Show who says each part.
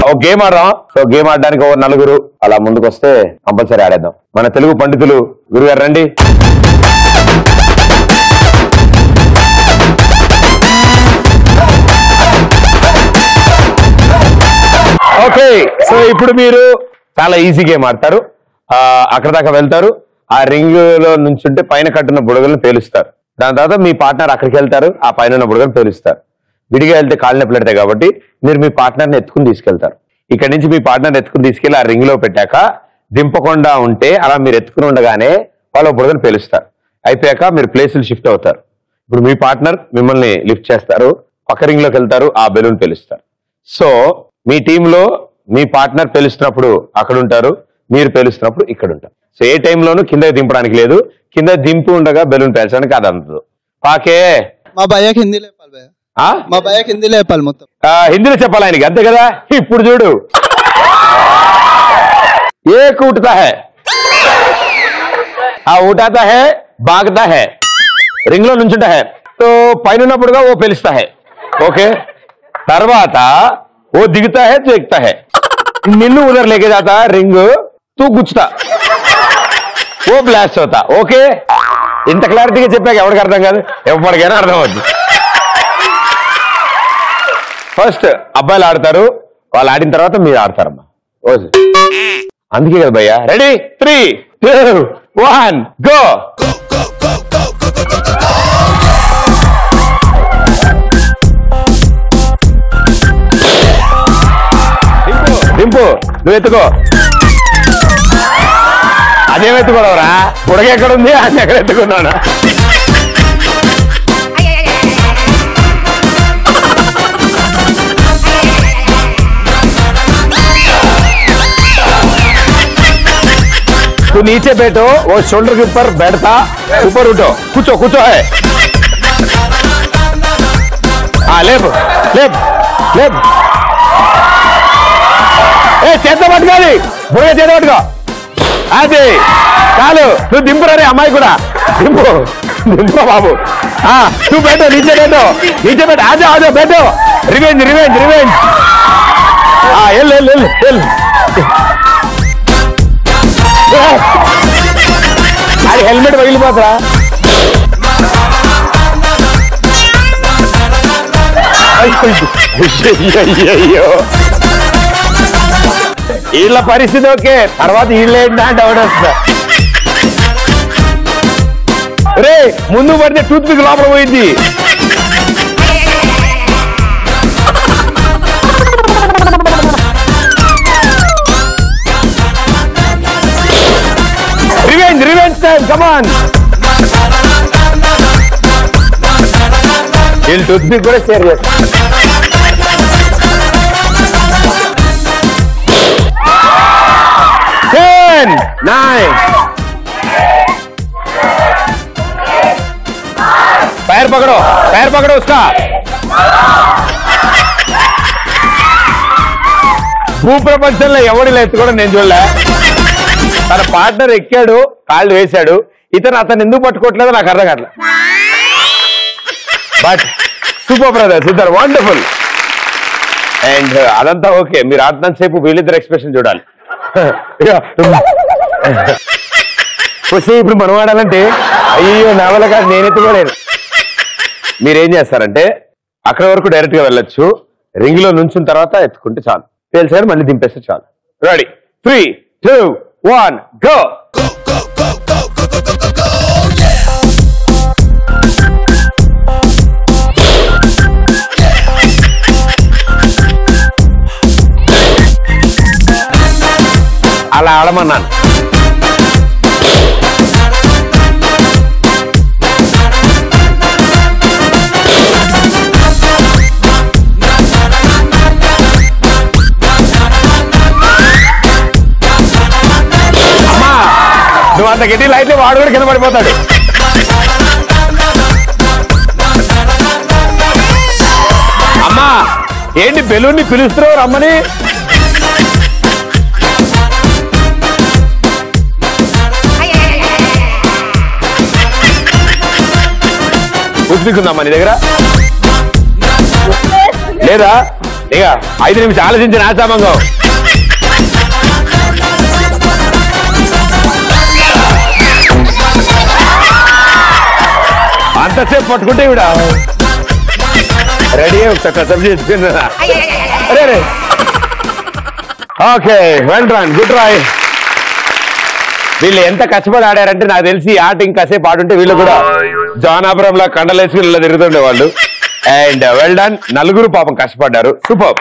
Speaker 1: ఒక గేమ్ ఆడదాం. So game ఆడడానికి ఒక నలుగురు అలా ముందుకు వస్తే కంపల్సరీ ఆడేద్దాం. మన తెలుగు పండితులు గురుగారు రండి. ఓకే, సో ఇప్పుడు మీరు చాలా ఈజీ గేమ్ ఆడతారు. అక్కడ దాకా వెళ్తారు, ఆ రింగ్ లో నుంచుంటే పైన కట్టున్న బుడగలను పేలుస్తారు. దాని తర్వాత మీ పార్ట్నర్ అక్కడికి వెళ్తారు, ఆ పైన ఉన్న బుడగలను పేలుస్తారు. విడిగా వెళ్తే కాళ్ళు నొప్పి పెడతాయి కాబట్టి మీరు మీ పార్ట్నర్ని ఎత్తుకుని తీసుకెళ్తారు. ఇక్కడ నుంచి మీ పార్ట్నర్ ఎత్తుకుని తీసుకెళ్లి ఆ రింగ్ లో పెట్టాక దింపకుండా ఉంటే అలా మీరు ఎత్తుకుని ఉండగానే వాళ్ళు బుడగను పేలుస్తారు. అయిపోయాక మీరు ప్లేసులు షిఫ్ట్ అవుతారు. ఇప్పుడు మీ పార్ట్నర్ మిమ్మల్ని లిఫ్ట్ చేస్తారు, పక్క రింగ్ లోకి వెళ్తారు, ఆ బెలూన్ పేలుస్తారు. సో మీ టీంలో మీ పార్ట్నర్ పేలుస్తున్నప్పుడు అక్కడ ఉంటారు, మీరు పేలుస్తున్నప్పుడు ఇక్కడ ఉంటారు. సో ఏ టైంలోనూ కింద దింపడానికి లేదు, కింద దింపు ఉండగా బెలూన్ పేల్చడానికి అది అందదు. పాకే
Speaker 2: మా భయ్యకి హిందీ లేపాలి భయ్య, మా భయ్యకి హిందీ లేపాలి మొత్తం.
Speaker 1: హిందీలో చెప్పాలి ఆయనకి, అంతే కదా. ఇప్పుడు చూడు, ఏక్ ఉఠతా హై, ఉఠాతా హై, బాగ్తా హై, రింగ్ లో నుంచుంటా హై, తో పైన ఉన్నప్పుడుగా ఓ పేలుస్తా హై. ఓకే, తర్వాత ఓ దిగుతా హై, तो एकता है, నిన్ను उधर लेके जाता है रिंग, तू गुच्छता, वो ब्लास्ट होता. ఓకే, ఇంత క్లారిటీగా చెప్పాక ఎవరికి అర్థం కాదు, ఎవరికైనా అర్థం అవుతుంది. ఫస్ట్ అబ్బాయిలు ఆడతారు, వాళ్ళు ఆడిన తర్వాత మీరు ఆడతారమ్మా. అందుకే కదా భయ్యా. Ready, 3, 2, 1 go. దింపు, నువ్వు ఎత్తుకో. అదేం ఎత్తుకోవరా, బుడగ ఎక్కడుంది, అది ఎక్కడ ఎత్తుకున్నాను. तू नीचे बैठो, वो शोल्डर के ऊपर बैठता, ऊपर उठो, कुछो कुछो है. हाँ, लेप लेप लेप. ఏ చేత పట్టుకోవాలి, బుడగ చేత పట్టుకో. అది చాలు, నువ్వు దింపురా రే అమ్మాయి కూడా, దింపు దింపు బాబు. నువ్వు పెట్టు, నీచే పెట్టు, నీచే పెట్టు. ఆజా ఆజా పెట్టు. Revenge revenge revenge. L L L L. అది హెల్మెట్ పగిలిపోతారా. అయ్యో, వీళ్ళ పరిస్థితి ఓకే, తర్వాత వీళ్ళు ఏంటా డౌట్ వస్తా. రే ముందు పడితే టూత్ పిక్ లోపల పోయింది. రివెంజ్ రివెంజ్ టైం, కమాన్. వీళ్ళు టూత్ పిక్ కూడా షేర్ చేస్తారు. 10, 9. पैर पकड़ो उसका. భూప్రపంచంలో ఎవడిలా ఎత్తుకోవడం నేను చూడలే. తన పార్ట్నర్ ఎక్కాడు, కాళ్ళు వేశాడు, అతను ఎందుకు పట్టుకోవట్లేదో నాకు అర్థం కావట్లేదు. బట్ సూపర్ బ్రదర్స్, ఇద్దరు వండర్ఫుల్. అండ్ అదంతా ఓకే, మీరు ఆడినంత సేపు వీళ్ళిద్దరు ఎక్స్ప్రెషన్ చూడాలి. ఇప్పుడు మనం ఆడాలంటే అయ్యో నా వల్ల కాదు, నేనెత్తుకోలేను. మీరేం చేస్తారంటే అక్కడ వరకు డైరెక్ట్ గా వెళ్ళొచ్చు, రింగ్ లో నుంచిన తర్వాత ఎత్తుకుంటే చాలు, తెలిసారు మళ్ళీ దింపేస్తే చాలు. Ready, 3, 2, 1 go. అలా ఆడమన్నాను. అమ్మా నువ్వు అంత గట్టిగా అయితే వాడు కూడా కింద పడిపోతాడు. అమ్మా ఏంటి బెలూన్ని పిలుస్తున్నావు రమ్మని. ఉద్దికుందమ్మా నీ దగ్గర లేదా? ఇక 5 నిమిషాలు ఆలోచించిన ఆశామంగం. అంతసేపు పట్టుకుంటే ఇవిడ ready okay well run good try. వీళ్ళు ఎంత కష్టపడి ఆడారంటే నాకు తెలిసి ఈ ఆట ఇంకాసేపు ఆడుంటే వీళ్ళు కూడా జానాపురం లా కండలేసి వీళ్ళు తిరుగుతుండే వాళ్ళు. And well done. నలుగురు పాపం కష్టపడ్డారు. సూపర్.